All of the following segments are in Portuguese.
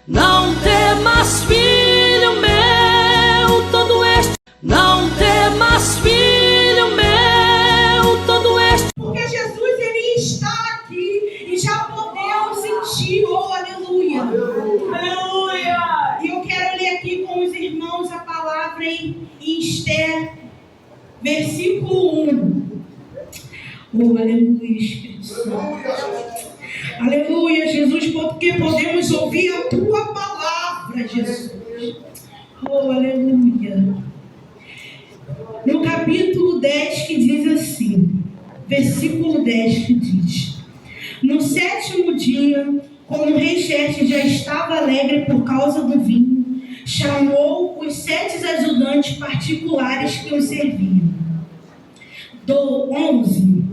Não temas, filho meu, todo este. Não temas, filho meu, todo este. Porque Jesus, ele está aqui e já podemos sentir, oh aleluia. Aleluia. E eu quero ler aqui com os irmãos a palavra em Esther, versículo 1. Oh aleluia, Espírito Santo. Aleluia, Jesus, porque podemos ouvir a tua palavra, Jesus. Oh, aleluia. No capítulo 10 que diz assim, versículo 10 que diz: no 7º dia, como o rei Xerxes já estava alegre por causa do vinho, chamou os 7 ajudantes particulares que o serviam. Do 11.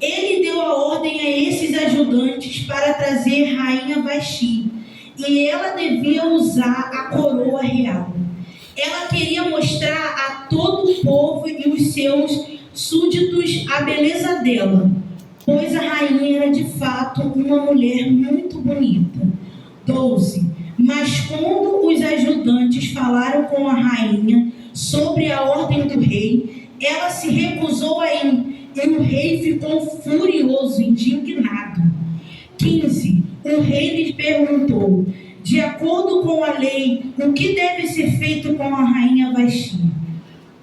Ele deu a ordem a esses ajudantes para trazer rainha Vasti, e ela devia usar a coroa real. Ela queria mostrar a todo o povo e os seus súditos a beleza dela, pois a rainha era de fato uma mulher muito bonita. 12. Mas quando os ajudantes falaram com a rainha sobre a ordem do rei, ela se recusou a ir. E o rei ficou furioso, indignado. 15. O rei lhes perguntou: de acordo com a lei, o que deve ser feito com a rainha Vasti?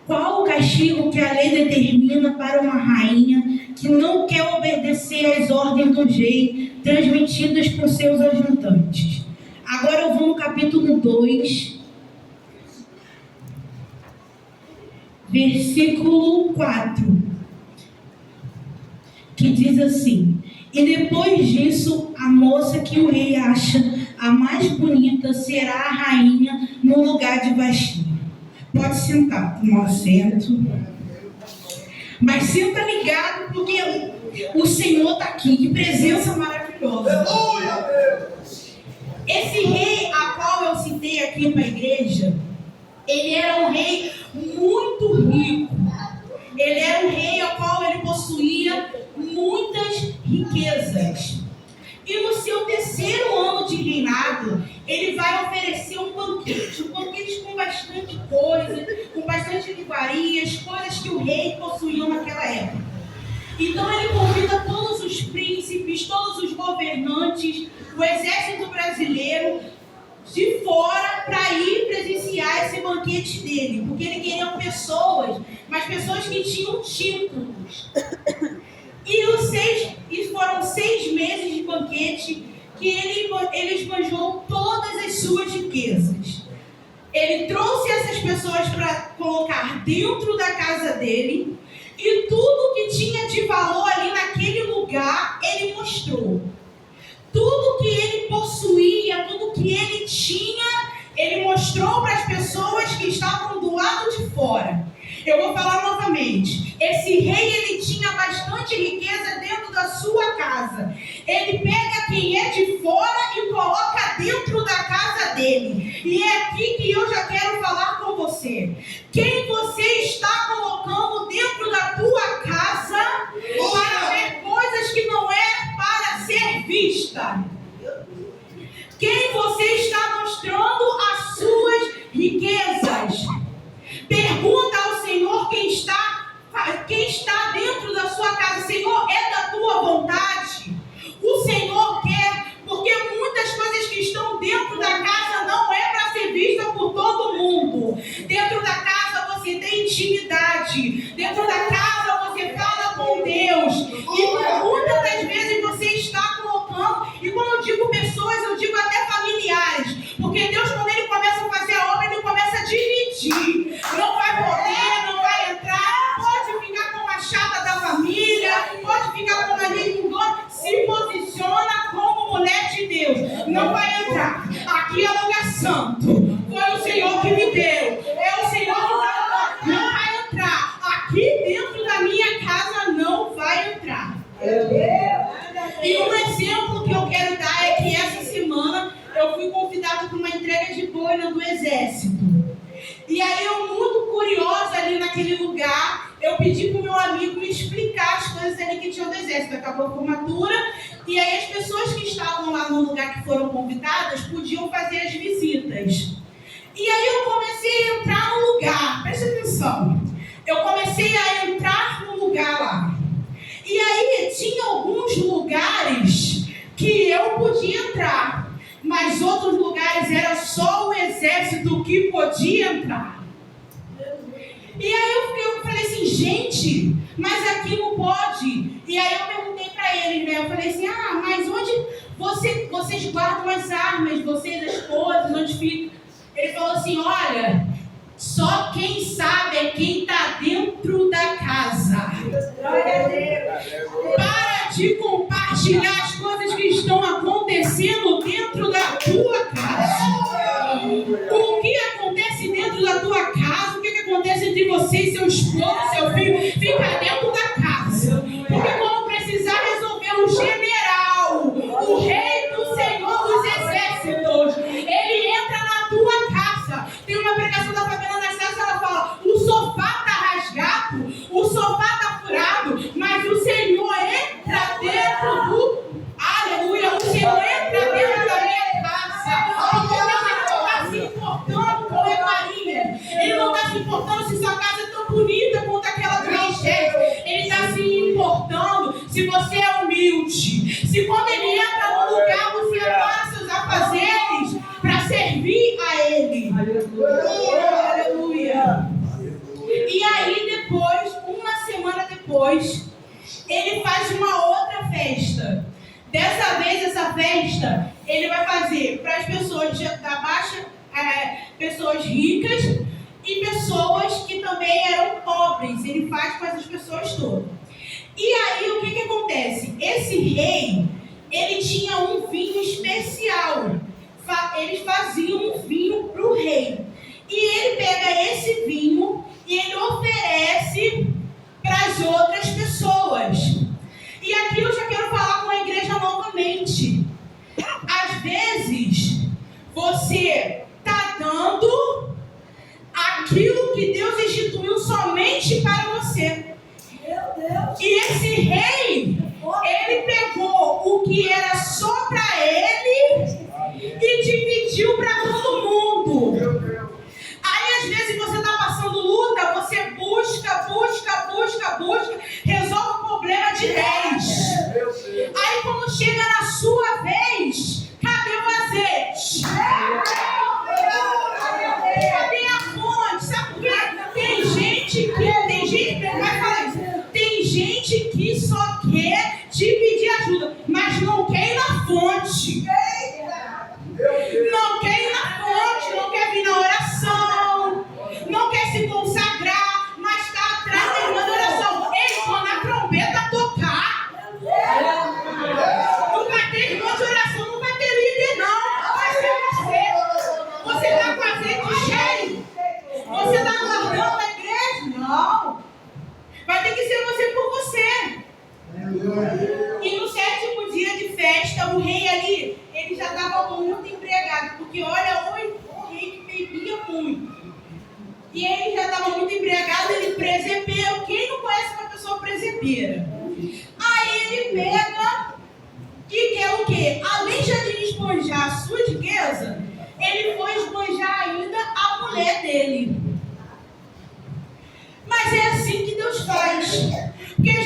Qual o castigo que a lei determina para uma rainha que não quer obedecer às ordens do rei transmitidas por seus ajudantes? Agora eu vou no capítulo 2, versículo 4. Que diz assim: e depois disso, a moça que o rei acha a mais bonita será a rainha no lugar de Vasti. Pode sentar, tomar assento. Mas senta ligado, porque o Senhor está aqui. Que presença maravilhosa. Esse rei a qual eu citei aqui para a igreja, ele era um rei muito rico. Ele era um rei ao qual ele possuía muitas riquezas. E no seu 3º ano de reinado, ele vai oferecer um banquete com bastante coisa, com bastante iguarias, coisas que o rei possuía naquela época. Então ele convida todos os príncipes, todos os governantes, o exército brasileiro de fora para ir presenciar esse banquete dele, porque ele queria pessoas, mas pessoas que tinham títulos. E foram 6 meses de banquete que ele esbanjou todas as suas riquezas. Ele trouxe essas pessoas para colocar dentro da casa dele, e tudo que tinha de valor ali naquele lugar, ele mostrou. Tudo que ele possuía, tudo que ele tinha, ele mostrou para as pessoas que estavam do lado de fora. Eu vou falar novamente. Esse rei, ele tinha bastante riqueza dentro da sua casa. Ele pega quem é de fora e coloca dentro da casa dele. E é aqui que eu já quero falar com você. Quem você está colocando dentro da tua casa para ver coisas que não é para ser vista? Quem você está mostrando as suas riquezas? Pergunta ao Senhor quem está dentro da sua casa. Senhor, é da tua vontade? O Senhor quer, porque muitas coisas que estão dentro da casa não é para ser vista por todo mundo. Dentro da casa você tem intimidade. Dentro da casa você fala com Deus. E muitas das vezes você está colocando, e quando eu digo pessoas, eu digo até familiares. Porque Deus, quando Ele começa a fazer a obra, Ele começa a dividir. Não vai poder, não vai entrar. Pode ficar com a chata da família, pode ficar com a gente com dor. Se posiciona como mulher de Deus. Não vai entrar. Aqui é lugar santo. Foi o Senhor que me deu. É o Senhor que está. Não vai entrar. Aqui dentro da minha casa não vai entrar. E um exemplo que eu quero dar é que essa semana eu fui convidado para uma entrega de boina do exército. E aí eu, muito curiosa ali naquele lugar, eu pedi para o meu amigo me explicar as coisas ali que tinham do exército. Acabou a formatura, e aí as pessoas que estavam lá no lugar que foram convidadas podiam fazer as dias. E aí eu comecei a entrar no lugar, presta atenção. Eu comecei a entrar no lugar lá. E aí tinha alguns lugares que eu podia entrar, mas outros lugares era só o exército que podia entrar. E aí eu falei assim, gente, mas aqui não pode. E aí eu perguntei para eles, né? Eu falei assim, mas onde vocês guardam as armas, vocês, as coisas, onde fica? Ele falou assim, olha, só quem sabe é quem está dentro da casa. Para de compartilhar as coisas que estão acontecendo dentro da tua casa. O que acontece dentro da tua casa, o que acontece entre você e seu esposo, seu filho, fica dentro da casa. Porque quando precisar resolver o general, o rei do Senhor dos Exércitos, ele entra na tua casa. Tem uma pregação da Fabiana nas casas, ela fala, o sofá está rasgado, o sofá está furado, mas o Senhor entra dentro do... Aleluia, o Senhor entra dentro da minha casa. Porque Deus não está se importando com levaria. Ele não está se importando se sua casa é tão bonita quanto aquela do Manchester. Ele está se importando se você é humilde. Se quando ele entra no lugar, você para seus afazeres para servir a ele. Aleluia. E aí depois, uma semana depois, ele faz uma outra festa. Dessa vez, essa festa, ele vai fazer para as pessoas da baixa, pessoas ricas e pessoas que também eram pobres. Ele faz para essas pessoas todas. E aí, o que acontece? Esse rei, ele tinha um vinho especial. Eles faziam um vinho para o rei. E ele pega esse vinho e ele oferece para as outras pessoas. E aqui eu já quero falar com a igreja novamente. Às vezes, você está dando aquilo que Deus instituiu somente para você. E esse rei, ele pegou o que era só para ele e dividiu para todo mundo. Aí às vezes você está passando luta, você busca, resolve o problema de 10. Aí quando chega na sua vez, cadê o azeite? Cadê a fonte? Sabe por quê? Tem gente que só quer te pedir ajuda, mas não quer ir na fonte. Não quer ir na fonte, não quer vir na oração, não quer se consagrar, mas está atrás da irmã da oração. Ei, quando a trombeta tocar, não vai ter irmã de oração, não vai ter líder não, vai ser você. Você está com azeite cheio? Você está guardando a igreja? Não. Vai ter que ser você por você. E no 7º dia de festa, o rei ali, ele já estava muito embriagado, porque olha, o rei que bebia muito. E ele já estava muito embriagado, ele presepeiro. Quem não conhece uma pessoa presepeira? Aí ele pega e quer o quê? Além de esbanjar a sua riqueza, ele foi esbanjar ainda a mulher dele. Mas é assim que Deus faz. Porque às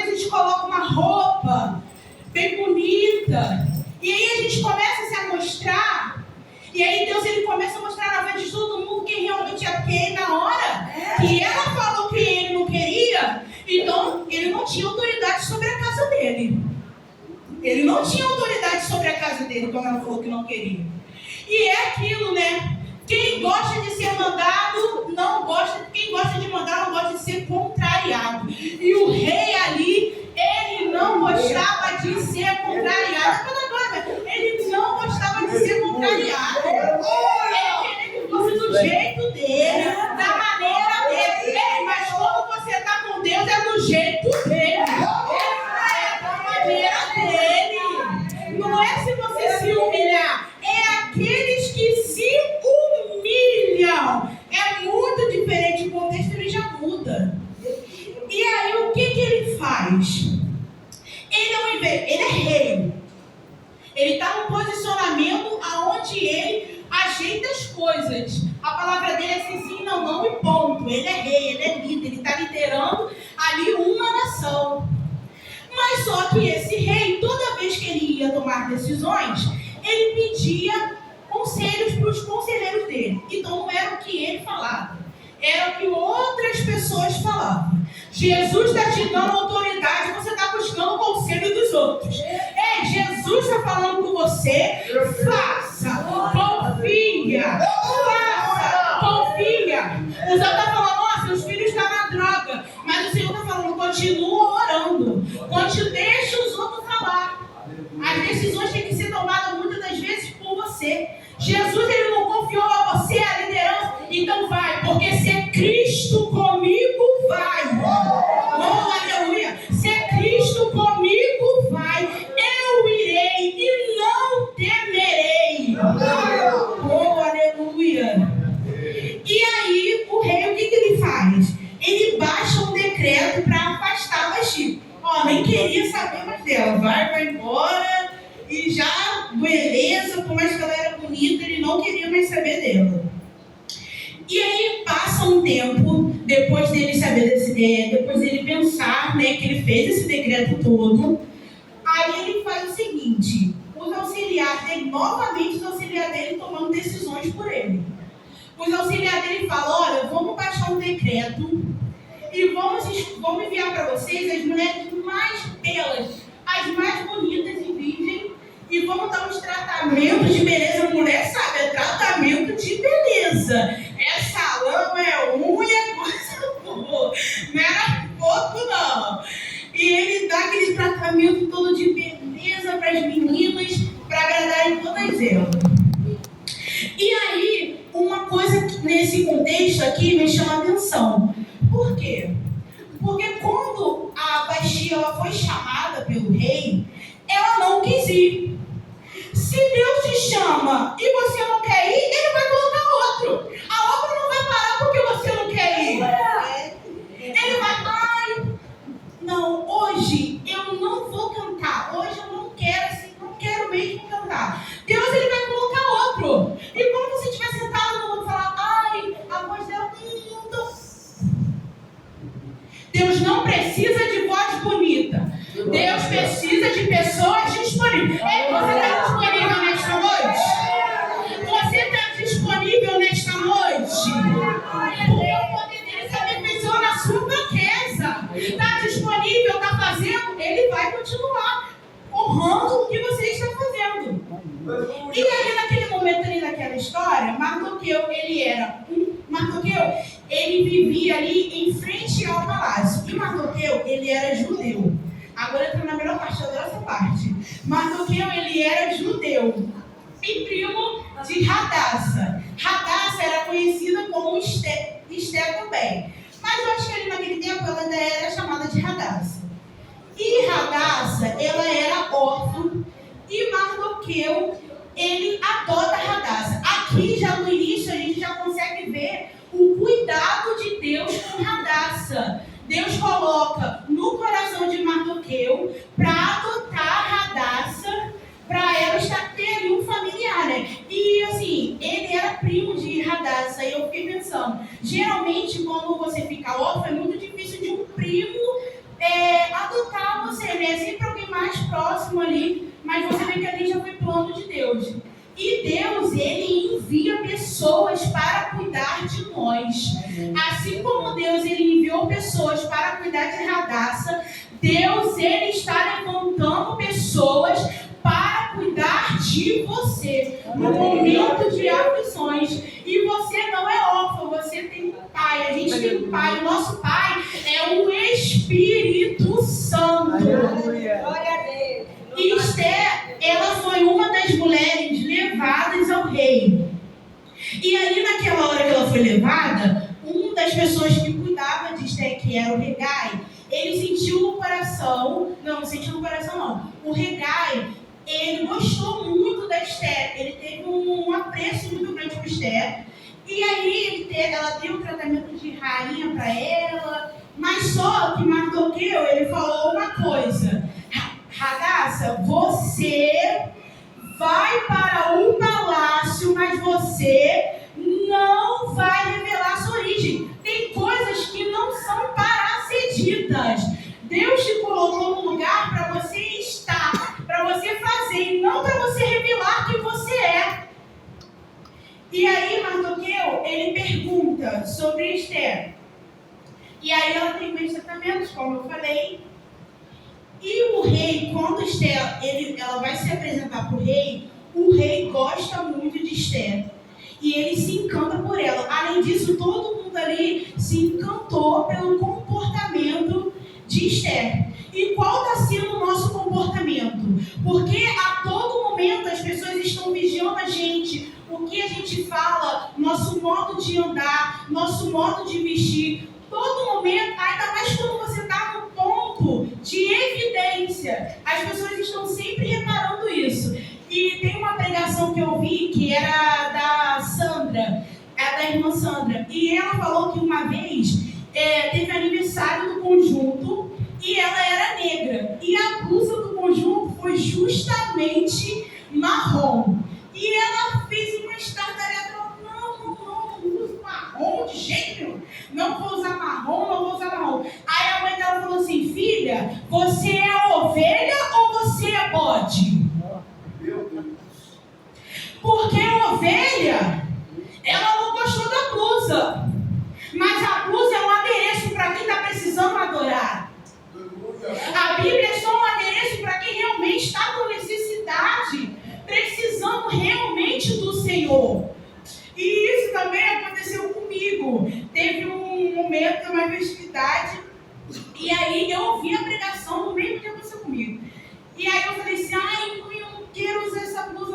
vezes coloca uma roupa bem bonita, e aí a gente começa a se mostrar, e aí Deus ele começa a mostrar na frente de todo mundo quem realmente é quem na hora que ela falou que ele não queria. Então ele não tinha autoridade sobre a casa dele. Ele não tinha autoridade sobre a casa dele quando ela falou que não queria. E é aquilo, né? Quem gosta de ser mandado não gosta, quem gosta de mandar não gosta de ser contrariado. E o rei ali, ele não gostava de ser contrariado. Ele não gostava de ser contrariado. Ele queria que fosse do jeito dele, da maneira dele. Mas quando você está com Deus, é do jeito dele. É da maneira dele. Não é se você se humilhar, é aqueles que se humilham. É muito diferente, o contexto ele já muda. E aí o que ele faz? Ele é rei. Ele está num posicionamento aonde ele, às ajeita as coisas. A palavra dele é assim, sim, não, não e ponto. Ele é rei, ele é líder, ele está liderando ali uma nação. Mas só que esse rei, toda vez que ele ia tomar decisões, ele pedia conselhos para os conselheiros dele. Então não era o que ele falava, era o que outras pessoas falavam. Jesus está te dando autoridade, você está buscando o conselho dos outros. Jesus está falando com você, faça, confia, faça, confia. O Senhor está falando, nossa, os filhos estão na droga, mas o Senhor está falando, continua orando, deixa os outros falar. As decisões têm que ser tomadas muitas das vezes por você. Jesus, ele não confiou a você a liderança, então vai, porque se é Cristo comigo, vai. Oh, aleluia. Se é Cristo comigo, vai. Eu irei e não temerei. Oh, aleluia. E aí, o rei, o que ele faz? Ele baixa um decreto para afastar a Vasti. Nem queria saber mais dela. Vai embora. E já, beleza, por mais que ela era bonita, ele não queria mais saber dela. E aí passa um tempo, depois dele saber depois dele pensar, né, que ele fez esse decreto todo, aí ele faz o seguinte, os auxiliares dele, novamente os auxiliares dele tomando decisões por ele. Os auxiliares dele falam, olha, vamos baixar um decreto e vamos enviar para vocês as mulheres mais belas, as mais bonitas e virgens, e vamos dar uns tratamentos de beleza. A mulher sabe, é tratamento de beleza. É salão, é unha, coisa boa. Não era pouco, não. E ele dá aquele tratamento todo de beleza para as meninas, para agradarem todas elas. E aí, uma coisa que nesse contexto aqui me chama a atenção. Por quê? Porque quando a Vasti foi chamada pelo rei, ela não quis ir. Se Deus te chama e você não quer ir, ele vai colocar outro. A obra não vai parar porque você não quer ir. Ele vai, não, hoje eu não vou cantar. Hoje eu não quero, assim, não quero mesmo cantar. Deus, ele vai colocar outro. E quando você estiver sentado no mundo, falar, a voz dela, Deus não precisa de voz bonita. Deus precisa de pessoas disponíveis. Você está disponível nesta noite? Você está disponível nesta noite? Porque o poder dele se aperfeiçoa na sua fraqueza. Está disponível, está fazendo? Ele vai continuar honrando o que você está fazendo. E aí, naquele momento ali, naquela história, Mardoqueu, ele vivia ali em frente ao palácio. E Mardoqueu, ele era judeu. Agora entra na melhor parte, eu adoro essa parte. Mardoqueu, ele era judeu e primo de Radassa. Radassa era conhecida como Esté também. Mas eu acho que ali naquele tempo ela ainda era chamada de Radassa. E Radassa, ela era órfã. E Mardoqueu, ele adota Radassa. Aqui já no início a gente já consegue ver o cuidado de Deus com Radassa. Deus coloca no coração de Mardoqueu para adotar Radassa, para ela ter ali um familiar, né? E assim, ele era primo de Radassa. E eu fiquei pensando, geralmente quando você fica órfão, é muito difícil de um primo adotar você, né? É sempre alguém mais próximo ali, mas você vê que ali já foi plano de Deus. E Deus, ele envia pessoas para cuidar de nós. Assim como Deus, ele enviou pessoas para cuidar de Radassa, Deus, ele está levantando pessoas para cuidar de você no momento de aflições. E você não é órfão, você tem um pai. A gente tem um pai. O nosso pai é o Espírito Santo. Glória a Deus. E Esté, ela foi uma das mulheres levadas ao rei. E ali naquela hora que ela foi levada, uma das pessoas que cuidava de Esté, que era o Regai, ele sentiu no coração, não sentiu no coração não, o Regai, ele gostou muito da Esté, ele teve um apreço muito grande por Esté, e aí ela deu um tratamento de rainha para ela, mas só que Mardoqueu, ele falou uma coisa, Radassa, você vai para um palácio, mas você não vai revelar sua origem. Tem coisas que não são para ser ditas. Deus te colocou num lugar para você estar, para você fazer, e não para você revelar quem você é. E aí Mardoqueu, ele pergunta sobre Esther. E aí ela tem meus tratamentos, como eu falei. E o rei, quando Esther, ela vai se apresentar para o rei gosta muito de Esther. E ele se encanta por ela. Além disso, todo mundo ali se encantou pelo comportamento de Esther. E qual está sendo o nosso comportamento? Porque a todo momento as pessoas estão vigiando a gente, o que a gente fala, nosso modo de andar, nosso modo de vestir. Todo momento, ainda mais quando você está no ponto de evidência, as pessoas estão sempre reparando isso. E tem uma pregação que eu vi que era da Sandra, da irmã Sandra, e ela falou que uma vez teve aniversário do conjunto e ela era negra, e a blusa do conjunto foi justamente marrom. E ela fez uma estardalhada, não uso marrom de jeito nenhum. Não vou usar marrom. Aí a mãe dela falou assim: filha, você é ovelha ou você é bode? Porque a ovelha, ela não gostou da blusa. Mas a blusa é um adereço para quem está precisando adorar. A Bíblia é só um adereço para quem realmente está com necessidade, precisando realmente do Senhor. E isso também aconteceu comigo. Teve um momento, uma festividade, e aí eu ouvi a pregação no mesmo que aconteceu comigo. E aí eu falei assim: ai, eu não quero usar essa blusa,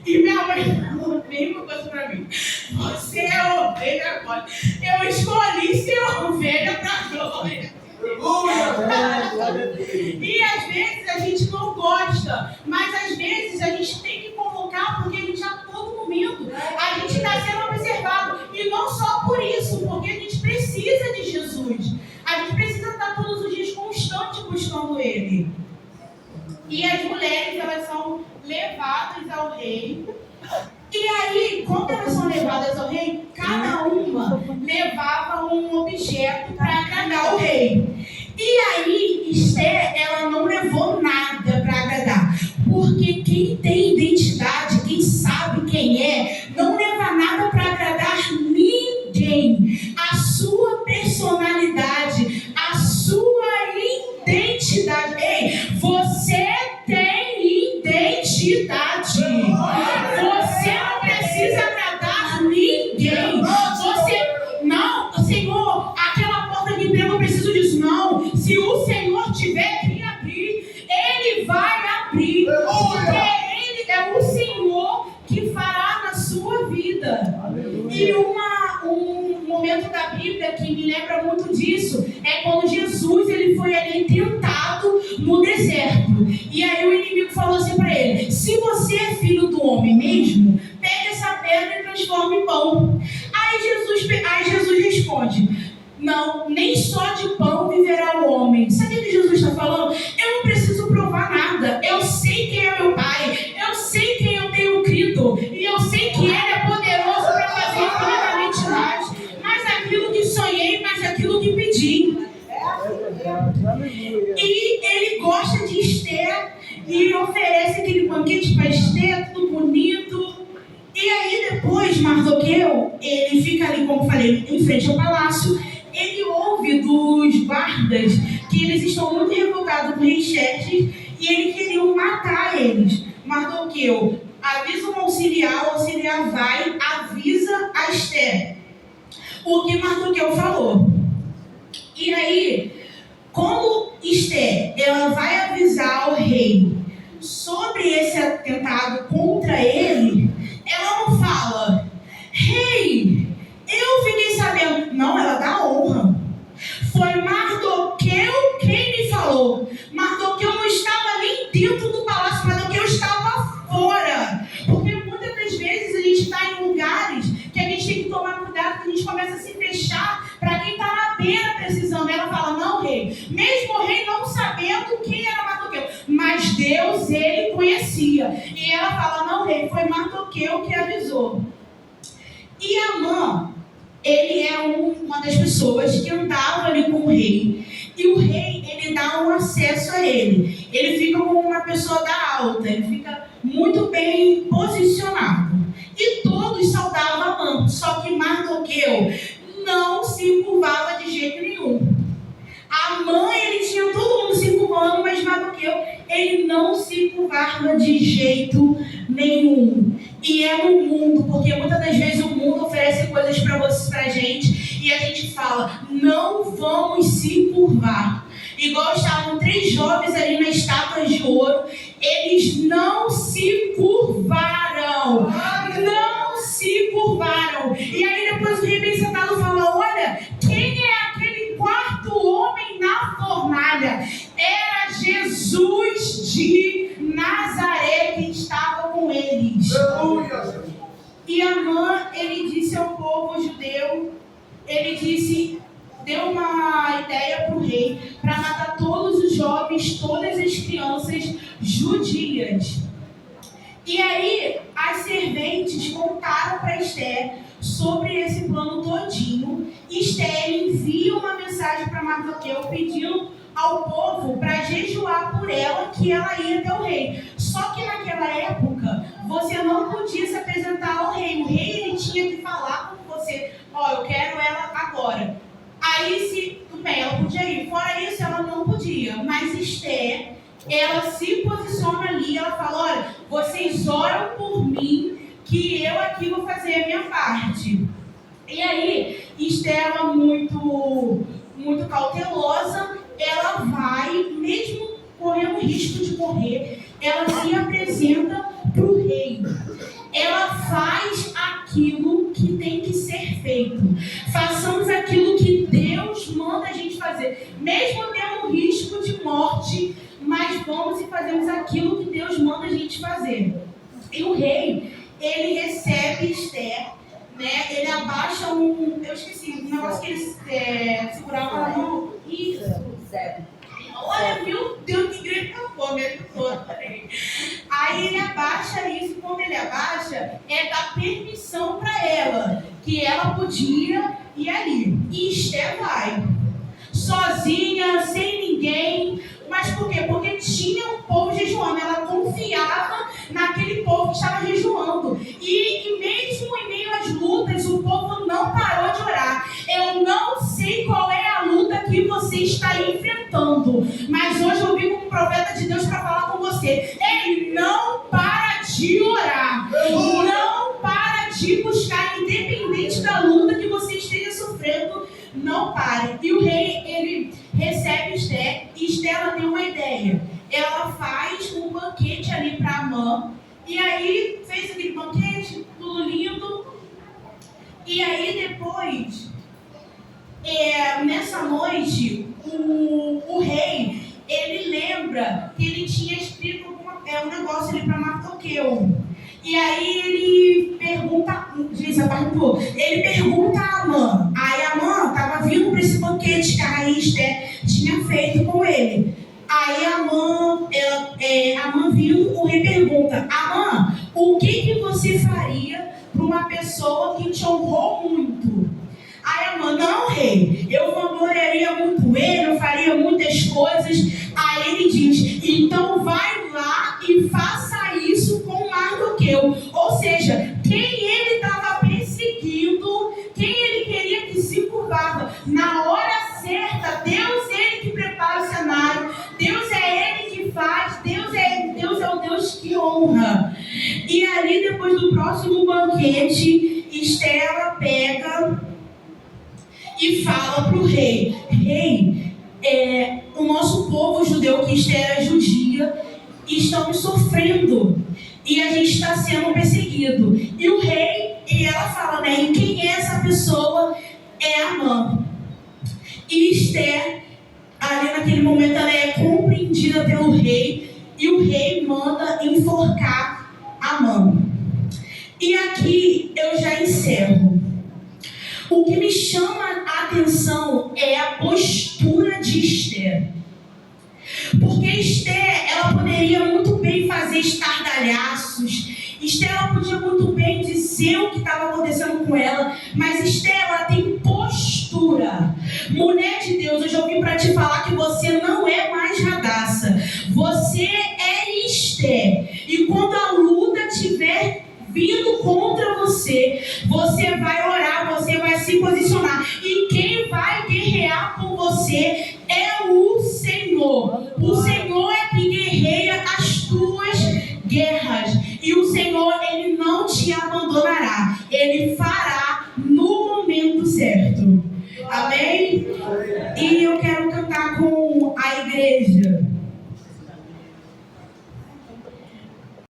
E minha mãe falou a mesma coisa pra mim: você é ovelha agora. Eu escolhi ser ovelha pra glória. E às vezes a gente não gosta, mas às vezes a gente tem que colocar, porque a gente a todo momento a gente está sendo observado. E não só por isso, porque a gente precisa de Jesus. A gente precisa estar todos os dias constante buscando Ele. E as mulheres, elas são levadas ao rei. E aí, quando elas são levadas ao rei, cada uma levava um objeto para agradar o rei. E aí, Esther, ela não levou nada para agradar. Porque quem tem identidade, quem sabe quem é, não leva nada para agradar ninguém. A sua personalidade, a sua identidade. Ei, você tem identidade. Você não precisa agradar ninguém. Não, Senhor, aquela porta de emprego eu preciso disso. Não, se o Senhor tiver que abrir, Ele vai abrir. Porque Ele é o Senhor que fará na sua vida. E um momento da Bíblia que me lembra muito disso é quando Jesus ele foi ali tentado no deserto. E aí o inimigo falou assim para ele: se você é filho do homem mesmo, pega essa pedra e transforma em pão. Aí Jesus responde: não, nem só de pão viverá o homem. Sabe o que Jesus está falando? Eu não preciso provar nada. Eu sei quem é meu Pai. Eu sei quem eu tenho crido. E eu sei que Ele é poderoso para fazer infinitamente mais. Mais aquilo que sonhei, mais aquilo que pedi. E Ele gosta de Esther. E oferece aquele banquete para Esther, tudo bonito. E aí depois, Mardoqueu, ele fica ali, como falei, em frente ao palácio. Ele ouve dos guardas que eles estão muito revoltados com o rei Xerxes e eles queriam matar eles. Mardoqueu avisa um auxiliar, o auxiliar vai, avisa a Esther o que Mardoqueu falou. E aí, quando Esther ela vai avisar ao rei sobre esse atentado contra ele, ela não fala: rei, eu fiquei sabendo. Não, ela dá honra. Foi Mardoqueu quem me falou. Mardoqueu não estava nem dentro do palácio, Mardoqueu estava fora. Porque muitas das vezes a gente está em lugares que a gente tem que tomar cuidado, que a gente começa a se fechar para quem está na beira precisando. Ela fala: não, rei. Mesmo o rei não sabendo quem era Mardoqueu, mas Deus, ele conhecia. E ele é uma das pessoas que andava ali com o rei. E o rei, ele dá um acesso a ele. Ele fica como uma pessoa da alta, ele fica muito bem posicionado. E todos saudavam Amã, só que Mardoqueu não se curvava de jeito nenhum. Amã, ele tinha todo mundo se curvando, mas Mardoqueu, ele não se curvava de jeito nenhum. E é no mundo, porque muitas das vezes o mundo oferece coisas pra gente e a gente fala, não vamos se curvar. Igual estavam 3 jovens ali na estátua de ouro, eles não se curvaram. Não se curvaram. E aí depois o rei bem sentado fala, olha, quem é aquele 4º homem na fornalha? Era Jesus de Nazaré que estava com eles. E Amã, ele disse ao povo judeu, deu uma ideia para o rei, para matar todos os jovens, todas as crianças judias. E aí, as serventes contaram para Esther sobre esse plano todinho. Esther envia uma mensagem para Mardoqueu pedindo ao povo para jejuar por ela, que ela ia até o rei. Só que naquela época, você não podia se apresentar ao rei. O rei, ele tinha que falar com você, eu quero ela agora. Aí, tudo bem, ela podia ir. Fora isso, ela não podia. Mas Esther, ela se posiciona ali, ela fala, olha, vocês oram por mim, que eu aqui vou fazer a minha parte. E aí, Esther, ela muito cautelosa, ela vai, mesmo correndo risco de morrer, ela se apresenta para o rei. Ela faz aquilo que tem que ser feito. Façamos aquilo que Deus manda a gente fazer. Mesmo tendo risco de morte, mas vamos e fazemos aquilo que Deus manda a gente fazer. E o rei, ele recebe Esther, né? Ele abaixa um negócio que ele segurava na mão. Olha, meu Deus, que grande fome ele toda. Aí ele abaixa isso, quando ele abaixa, dá permissão para ela, que ela podia ir ali. E Esther vai, sozinha, sem ninguém. Mas por quê? Porque tinha um povo jejuando, ela confiava naquele povo que estava jejuando. E mesmo em meio às lutas, o povo não parou de orar. Eu não sei qual é a luta que você está enfrentando, mas hoje eu vim como profeta de Deus para falar com você. Ei, não para de orar, não para de buscar, independente da luta que você esteja sofrendo, não pare. E o rei, ele recebe Esther, e Esther, ela tem uma ideia. Ela faz um banquete ali para Amã, e aí fez aquele banquete, tudo lindo. E aí depois, nessa noite, o rei, ele lembra que ele tinha escrito um negócio ali para Mardoqueu. E aí ele pergunta, ele pergunta a Amã. Aí a Amã estava vindo para esse banquete que a rainha Esther tinha feito com ele. Aí a Amã viu, o rei pergunta, Amã, o que você faria para uma pessoa que te honrou muito? Aí a Amã, não, rei, eu vangloriaria muito ele, eu faria muitas coisas. Aí ele diz, então vai lá e faça isso com Mardoqueu. Ou seja, quem ele estava perseguindo, quem ele queria que se curvava, na hora certa, Deus é ele que prepara o cenário, Deus é ele que faz, Deus é o Deus que honra. E ali, depois do próximo banquete, Esther pega e fala para o rei, o nosso povo judeu, que Esther era judia, estamos sofrendo e a gente está sendo perseguido. E o rei, e ela fala, né, e quem é essa pessoa? É Amã. E Esther, ali naquele momento, ela é compreendida pelo rei, e o rei manda enforcar Amã. E aqui eu já encerro. O que me chama a atenção é a postura de Esther. Porque Esther, ela poderia muito bem fazer estardalhaços Esther, ela podia muito bem dizer o que estava acontecendo com ela, mas Esther, ela tem postura. Mulher de Deus, eu já ouvi para te falar que você não é mais Radassa. Você é Esther. E quando a luta estiver vindo contra você, você vai orar, você vai se posicionar. E quem vai guerrear por você é o Senhor. O Senhor é que guerreia as tuas guerras. E o Senhor, Ele não te abandonará. Ele fará no momento certo. Amém? E eu quero cantar com a igreja.